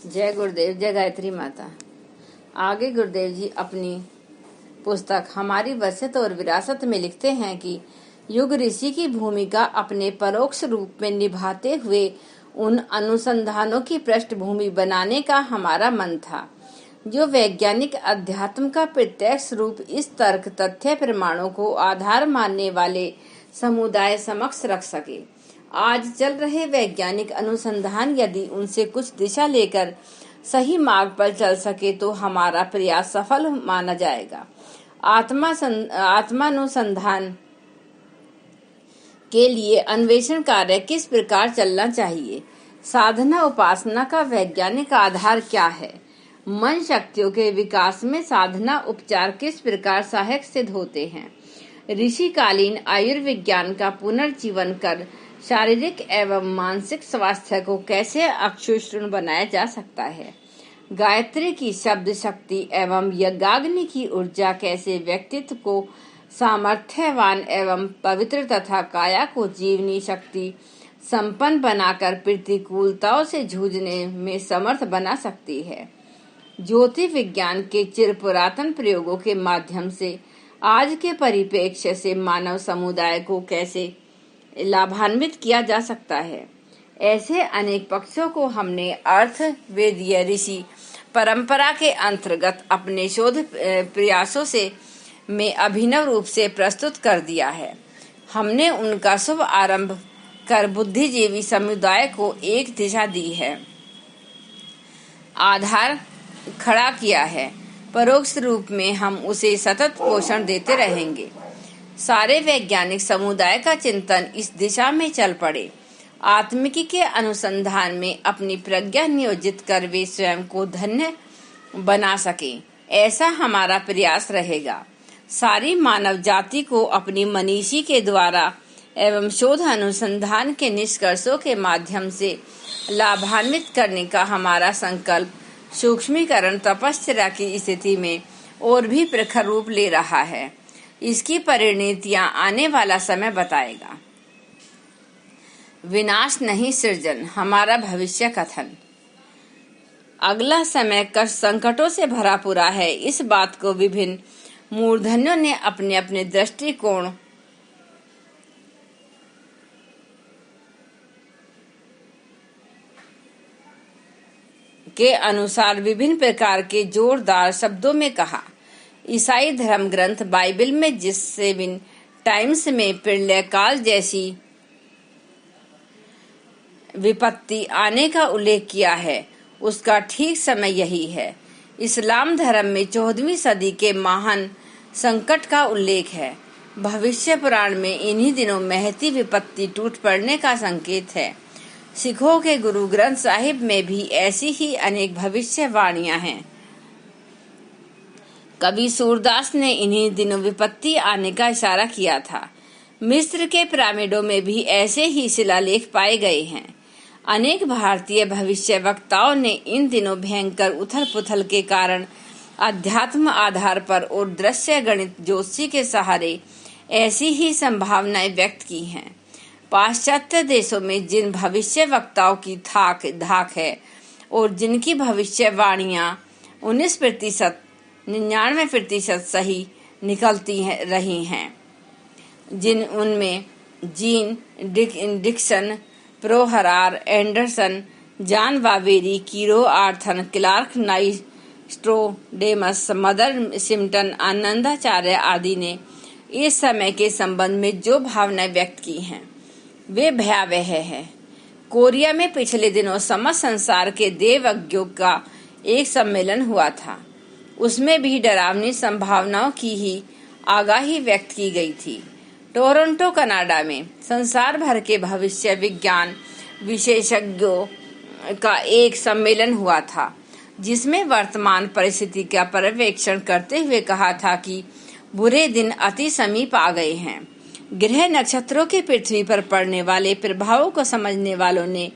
जय गुरुदेव, जय गायत्री माता। आगे गुरुदेव जी अपनी पुस्तक हमारी वसीयत और विरासत में लिखते हैं कि युग ऋषि की भूमिका अपने परोक्ष रूप में निभाते हुए उन अनुसंधानों की पृष्ठभूमि बनाने का हमारा मन था जो वैज्ञानिक अध्यात्म का प्रत्यक्ष रूप इस तर्क तथ्य प्रमाणों को आधार मानने वाले समुदाय समक्ष रख सके। आज चल रहे वैज्ञानिक अनुसंधान यदि उनसे कुछ दिशा लेकर सही मार्ग पर चल सके तो हमारा प्रयास सफल माना जाएगा। आत्मानुसंधान के लिए अन्वेषण कार्य किस प्रकार चलना चाहिए? साधना उपासना का वैज्ञानिक आधार क्या है? मन शक्तियों के विकास में साधना उपचार किस प्रकार सहायक सिद्ध होते हैं? ऋषिकालीन आयुर्विज्ञान का पुनर्जीवन कर शारीरिक एवं मानसिक स्वास्थ्य को कैसे अक्षुण्ण बनाया जा सकता है? गायत्री की शब्द शक्ति एवं यज्ञाग्नि की ऊर्जा कैसे व्यक्तित्व को सामर्थ्यवान एवं पवित्र तथा काया को जीवनी शक्ति संपन्न बनाकर प्रतिकूलताओं से जूझने में समर्थ बना सकती है? ज्योति विज्ञान के चिर पुरातन प्रयोगों के माध्यम से आज के परिप्रेक्ष्य से मानव समुदाय को कैसे लाभान्वित किया जा सकता है? ऐसे अनेक पक्षों को हमने अर्थ वेदीय ऋषि परंपरा के अंतर्गत अपने शोध प्रयासों से में अभिनव रूप से प्रस्तुत कर दिया है। हमने उनका शुभ आरंभ कर बुद्धिजीवी समुदाय को एक दिशा दी है, आधार खड़ा किया है। परोक्ष रूप में हम उसे सतत पोषण देते रहेंगे। सारे वैज्ञानिक समुदाय का चिंतन इस दिशा में चल पड़े। आत्मिकी के अनुसंधान में अपनी प्रज्ञा नियोजित कर वे स्वयं को धन्य बना सके, ऐसा हमारा प्रयास रहेगा। सारी मानव जाति को अपनी मनीषी के द्वारा एवं शोध अनुसंधान के निष्कर्षों के माध्यम से लाभान्वित करने का हमारा संकल्प सूक्ष्मीकरण तपश्चर्या की स्थिति में और भी प्रखर रूप ले रहा है। इसकी परिणतियां आने वाला समय बताएगा। विनाश नहीं सृजन, हमारा भविष्य कथन। अगला समय कष्ट संकटों से भरा पूरा है। इस बात को विभिन्न मूर्धन्यों ने अपने अपने दृष्टिकोण के अनुसार विभिन्न प्रकार के जोरदार शब्दों में कहा। ईसाई धर्म ग्रंथ बाइबल में जिस 7 टाइम्स में प्रलय काल जैसी विपत्ति आने का उल्लेख किया है, उसका ठीक समय यही है। इस्लाम धर्म में 14वीं सदी के महान संकट का उल्लेख है। भविष्य पुराण में इन्हीं दिनों महती विपत्ति टूट पड़ने का संकेत है। सिखों के गुरु ग्रंथ साहिब में भी ऐसी ही अनेक भविष्यवाणियां हैं। कवि सूरदास ने इन्हीं दिनों विपत्ति आने का इशारा किया था। मिस्र के पिरामिडों में भी ऐसे ही शिलालेख पाए गए हैं। अनेक भारतीय भविष्य वक्ताओं ने इन दिनों भयंकर उथल पुथल के कारण अध्यात्म आधार पर और दृश्य गणित ज्योतिषी के सहारे ऐसी ही संभावनाएं व्यक्त की हैं। पाश्चात्य देशों में जिन भविष्य वक्ताओं की धाक है और जिनकी भविष्यवाणियां 19%, 99% सही निकलती रही हैं, जिन उनमें gene Dixon, प्रोहरार, Anderson, John वावेरी, कीरो आर्थन, Clark नाइस्ट्रोडेमस, mother सिम्पटन, Anandacharya आदि ने इस समय के संबंध में जो भावनाएं व्यक्त की हैं वे भयावह है। कोरिया में पिछले दिनों समस्त संसार के देवज्ञों का एक सम्मेलन हुआ था। उसमें भी डरावनी संभावनाओं की ही आगाही व्यक्त की गई थी। टोरंटो कनाडा में संसार भर के भविष्य विज्ञान विशेषज्ञों का एक सम्मेलन हुआ था, जिसमें वर्तमान परिस्थिति का पर्यवेक्षण करते हुए कहा था कि बुरे दिन अति समीप आ गए हैं। ग्रह नक्षत्रों के पृथ्वी पर पड़ने वाले प्रभावों को समझने वालों ने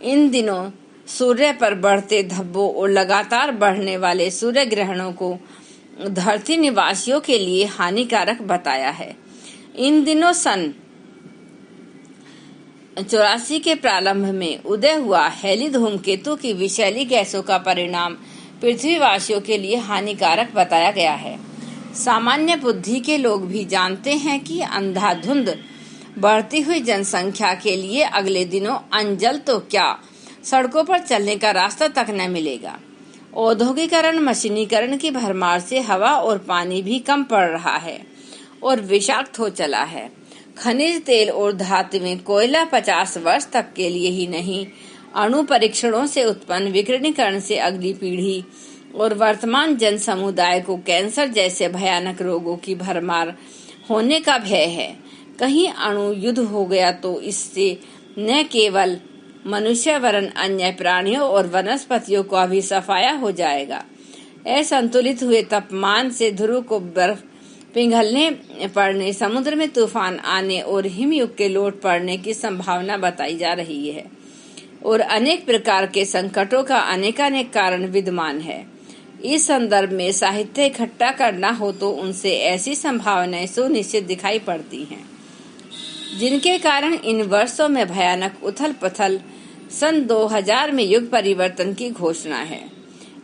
इन दिनों सूर्य पर बढ़ते धब्बों और लगातार बढ़ने वाले सूर्य ग्रहणों को धरती निवासियों के लिए हानिकारक बताया है। इन दिनों सन 1984 के प्रारंभ में उदय हुआ हेली धूमकेतु की विषैली गैसों का परिणाम पृथ्वीवासियों के लिए हानिकारक बताया गया है। सामान्य बुद्धि के लोग भी जानते हैं कि अंधाधुंध बढ़ती हुई जनसंख्या के लिए अगले दिनों अंजल तो क्या सड़कों पर चलने का रास्ता तक न मिलेगा। औद्योगिकरण, मशीनीकरण की भरमार से हवा और पानी भी कम पड़ रहा है और विषाक्त हो चला है। खनिज तेल और धातुएं कोयला 50 वर्ष तक के लिए ही नहीं, अणु परीक्षणों से उत्पन्न विकिरणीकरण से अगली पीढ़ी और वर्तमान जन समुदाय को कैंसर जैसे भयानक रोगों की भरमार होने का भय है। कहीं अणु युद्ध हो गया तो इससे न केवल मनुष्य वरन अन्य प्राणियों और वनस्पतियों का भी सफाया हो जाएगा। असंतुलित हुए तापमान से ध्रुव को बर्फ पिघलने पड़ने, समुद्र में तूफान आने और हिमयुग के लौट पड़ने की संभावना बताई जा रही है और अनेक प्रकार के संकटों का अनेकानेक कारण विद्यमान है। इस संदर्भ में साहित्य इकट्ठा करना हो तो उनसे ऐसी संभावनाएं सुनिश्चित दिखाई पड़ती हैं जिनके कारण इन वर्षों में भयानक उथल पुथल सन 2000 में युग परिवर्तन की घोषणा है।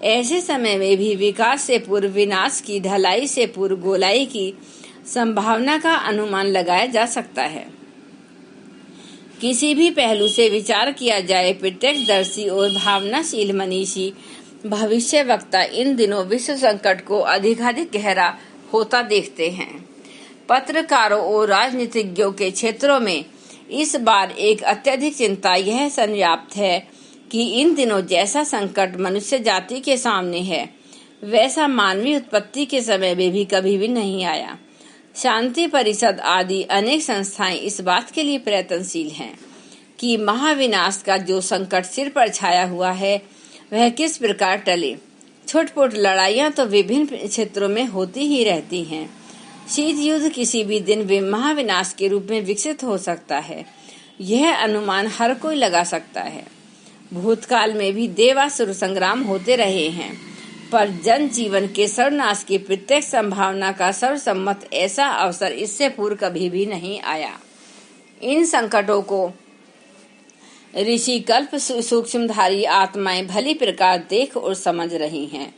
ऐसे समय में भी विकास से पूर्व विनाश की, ढलाई से पूर्व गोलाई की संभावना का अनुमान लगाया जा सकता है। किसी भी पहलू से विचार किया जाए, प्रत्यक्षदर्शी और भावनाशील मनीषी भविष्य वक्ता इन दिनों विश्व संकट को अधिकाधिक गहरा होता देखते हैं। पत्रकारों और राजनीतिज्ञों के क्षेत्रों में इस बार एक अत्यधिक चिंता यह संव्याप्त है कि इन दिनों जैसा संकट मनुष्य जाति के सामने है वैसा मानवीय उत्पत्ति के समय में भी कभी भी नहीं आया। शांति परिषद आदि अनेक संस्थाएं इस बात के लिए प्रयत्नशील हैं कि महाविनाश का जो संकट सिर पर छाया हुआ है वह किस प्रकार टले। छुटपुट लड़ाइयां तो विभिन्न क्षेत्रों में होती ही रहती हैं। शीत युद्ध किसी भी दिन महाविनाश के रूप में विकसित हो सकता है, यह अनुमान हर कोई लगा सकता है। भूतकाल में भी देवासुर संग्राम होते रहे हैं, पर जन जीवन के सर्वनाश की प्रत्यक्ष संभावना का सर्वसम्मत ऐसा अवसर इससे पूर्व कभी भी नहीं आया। इन संकटों को ऋषि कल्प सूक्ष्मधारी आत्माएं भली प्रकार देख और समझ रही हैं।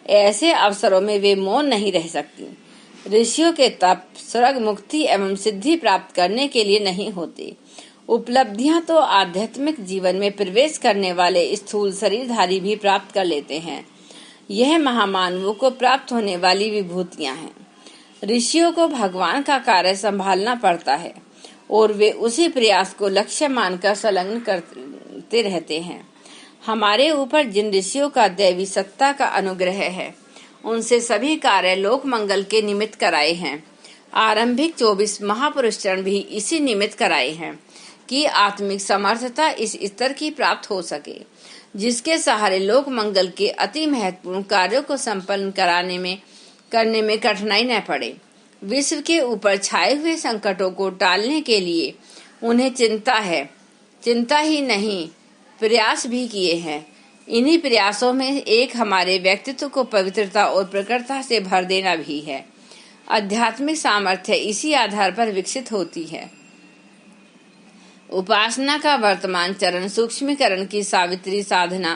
ऐसे अवसरों में वे मौन नहीं रह सकती। ऋषियों के तप स्वर्ग, मुक्ति एवं सिद्धि प्राप्त करने के लिए नहीं होते। उपलब्धियां तो आध्यात्मिक जीवन में प्रवेश करने वाले स्थूल शरीरधारी भी प्राप्त कर लेते हैं। यह महामानवों को प्राप्त होने वाली विभूतियां हैं। ऋषियों को भगवान का कार्य संभालना पड़ता है और वे उसी प्रयास को लक्ष्य मानकर संलग्न करते रहते हैं। हमारे ऊपर जिन ऋषियों का दैवी सत्ता का अनुग्रह है उनसे सभी कार्य लोक मंगल के निमित्त कराए हैं। आरंभिक 24 महापुरुष चरण भी इसी निमित्त कराए हैं कि आत्मिक समर्थता इस स्तर की प्राप्त हो सके जिसके सहारे लोक मंगल के अति महत्वपूर्ण कार्यों को संपन्न करने में कठिनाई न पड़े। विश्व के ऊपर छाए हुए संकटों को टालने के लिए उन्हें चिंता ही नहीं प्रयास भी किए हैं। इन्हीं प्रयासों में एक हमारे व्यक्तित्व को पवित्रता और प्रखरता से भर देना भी है। आध्यात्मिक सामर्थ्य इसी आधार पर विकसित होती है। उपासना का वर्तमान चरण सूक्ष्मीकरण की सावित्री साधना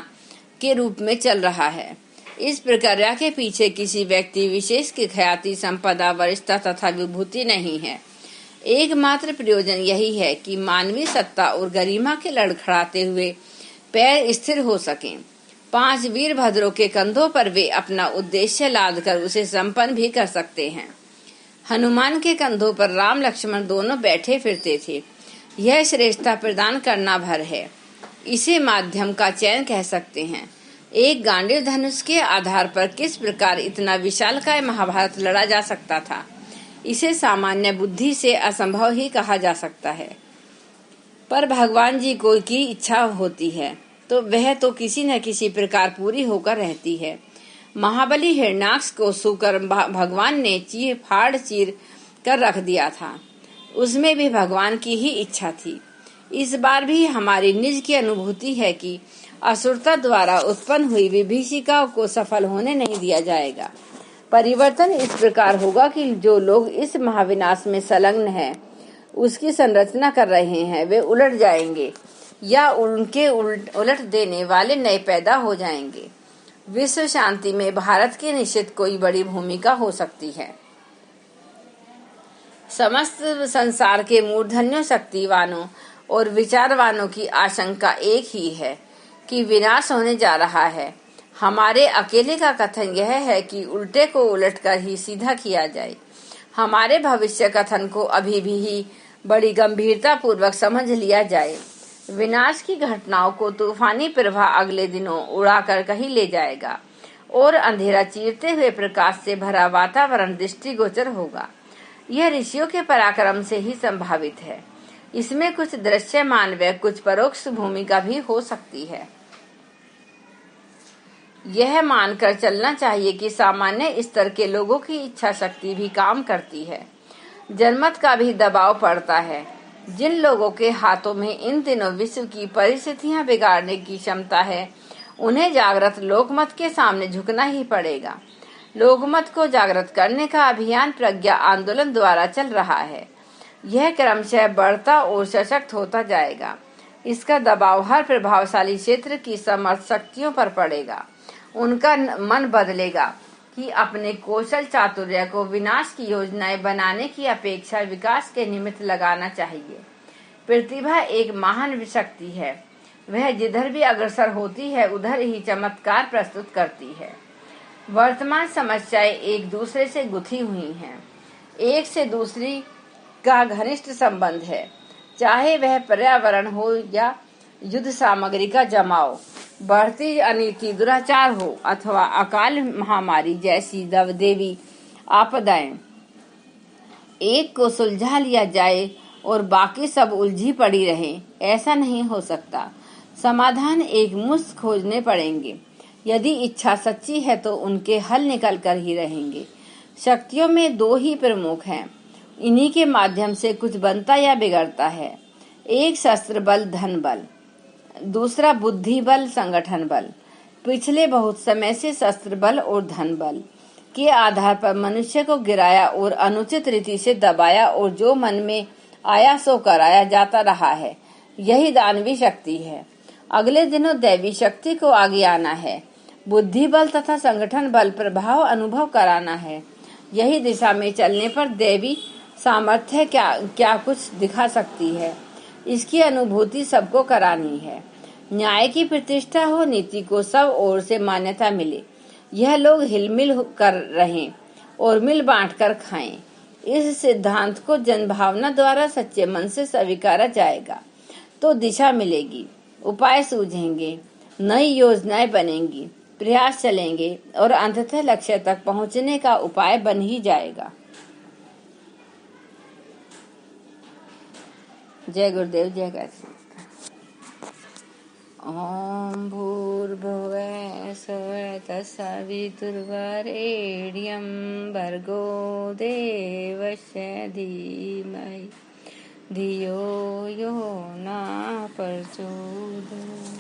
के रूप में चल रहा है। इस प्रक्रिया के पीछे किसी व्यक्ति विशेष की ख्याति, संपदा, वरिष्ठता तथा विभूति नहीं है। एकमात्र प्रयोजन यही है कि मानवीय सत्ता और गरिमा के लड़खड़ाते हुए पैर स्थिर हो सकें। 5 वीरभद्रों के कंधों पर वे अपना उद्देश्य लाद कर उसे संपन्न भी कर सकते हैं। हनुमान के कंधों पर राम लक्ष्मण दोनों बैठे फिरते थे। यह श्रेष्ठता प्रदान करना भर है। इसे माध्यम का चयन कह सकते हैं। एक गांडीव धनुष के आधार पर किस प्रकार इतना विशालकाय महाभारत लड़ा जा सकता था, इसे सामान्य बुद्धि से असंभव ही कहा जा सकता है। पर भगवान जी को की इच्छा होती है तो वह तो किसी न किसी प्रकार पूरी होकर रहती है। महाबली हिरण्याक्ष को सूकर भगवान ने चीर कर रख दिया था, उसमें भी भगवान की ही इच्छा थी। इस बार भी हमारी निज की अनुभूति है कि असुरता द्वारा उत्पन्न हुई विभीषिका को सफल होने नहीं दिया जाएगा। परिवर्तन इस प्रकार होगा कि जो लोग इस महाविनाश में संलग्न हैं उसकी संरचना कर रहे हैं वे उलट जाएंगे या उनके उलट देने वाले नए पैदा हो जाएंगे। विश्व शांति में भारत की निश्चित कोई बड़ी भूमिका हो सकती है। समस्त संसार के मूर्धन्यों, शक्तिवानों और विचारवानों की आशंका एक ही है कि विनाश होने जा रहा है। हमारे अकेले का कथन यह है कि उल्टे को उलटकर ही सीधा किया जाए। हमारे भविष्य कथन को अभी भी ही बड़ी गंभीरता पूर्वक समझ लिया जाए। विनाश की घटनाओं को तूफानी प्रवाह अगले दिनों उड़ाकर कहीं ले जाएगा और अंधेरा चीरते हुए प्रकाश से भरा वातावरण दृष्टिगोचर होगा। यह ऋषियों के पराक्रम से ही संभावित है। इसमें कुछ दृश्यमान व कुछ परोक्ष भूमिका भी हो सकती है। यह मानकर चलना चाहिए कि सामान्य स्तर के लोगों की इच्छा शक्ति भी काम करती है। जनमत का भी दबाव पड़ता है। जिन लोगों के हाथों में इन दिनों विश्व की परिस्थितियां बिगाड़ने की क्षमता है, उन्हें जागृत लोकमत के सामने झुकना ही पड़ेगा। लोकमत को जागृत करने का अभियान प्रज्ञा आंदोलन द्वारा चल रहा है। यह क्रमशः बढ़ता और सशक्त होता जाएगा। इसका दबाव हर प्रभावशाली क्षेत्र की समर्थ शक्तियों पर पड़ेगा। उनका मन बदलेगा कि अपने कौशल चातुर्य को विनाश की योजनाएं बनाने की अपेक्षा विकास के निमित्त लगाना चाहिए। प्रतिभा एक महान शक्ति है। वह जिधर भी अग्रसर होती है उधर ही चमत्कार प्रस्तुत करती है। वर्तमान समस्याएं एक दूसरे से गुथी हुई हैं। एक से दूसरी का घनिष्ठ संबंध है, चाहे वह पर्यावरण हो या युद्ध सामग्री का जमाव, बढ़ती अनिति, दुराचार हो अथवा अकाल महामारी जैसी देवी आपदाएं। एक को सुलझा लिया जाए और बाकी सब उलझी पड़ी रहे, ऐसा नहीं हो सकता। समाधान एक मुश्त खोजने पड़ेंगे। यदि इच्छा सच्ची है तो उनके हल निकल कर ही रहेंगे। शक्तियों में दो ही प्रमुख हैं, इन्हीं के माध्यम से कुछ बनता या बिगड़ता है। एक शस्त्र बल, धन बल, दूसरा बुद्धि बल, संगठन बल। पिछले बहुत समय से शस्त्र बल और धन बल के आधार पर मनुष्य को गिराया और अनुचित रीति से दबाया और जो मन में आया सो कराया जाता रहा है। यही दानवी शक्ति है। अगले दिनों दैवी शक्ति को आगे आना है। बुद्धि बल तथा संगठन बल प्रभाव अनुभव कराना है। यही दिशा में चलने पर दैवी सामर्थ्य क्या कुछ दिखा सकती है, इसकी अनुभूति सबको करानी है। न्याय की प्रतिष्ठा हो, नीति को सब ओर से मान्यता मिले, यह लोग हिलमिल कर रहें और मिल बांट कर खाएं। इस सिद्धांत को जनभावना द्वारा सच्चे मन से स्वीकारा जाएगा तो दिशा मिलेगी, उपाय सूझेंगे, नई योजनाएं बनेंगी, प्रयास चलेंगे और अंततः लक्ष्य तक पहुंचने का उपाय बन ही जाएगा। जय गुरुदेव, जय गायत्री। ओम भूर्भुवः स्वः तत्सवितुर्वरेण्यं भर्गो देवस्य धीमहि धियो यो न प्रचोदयात्।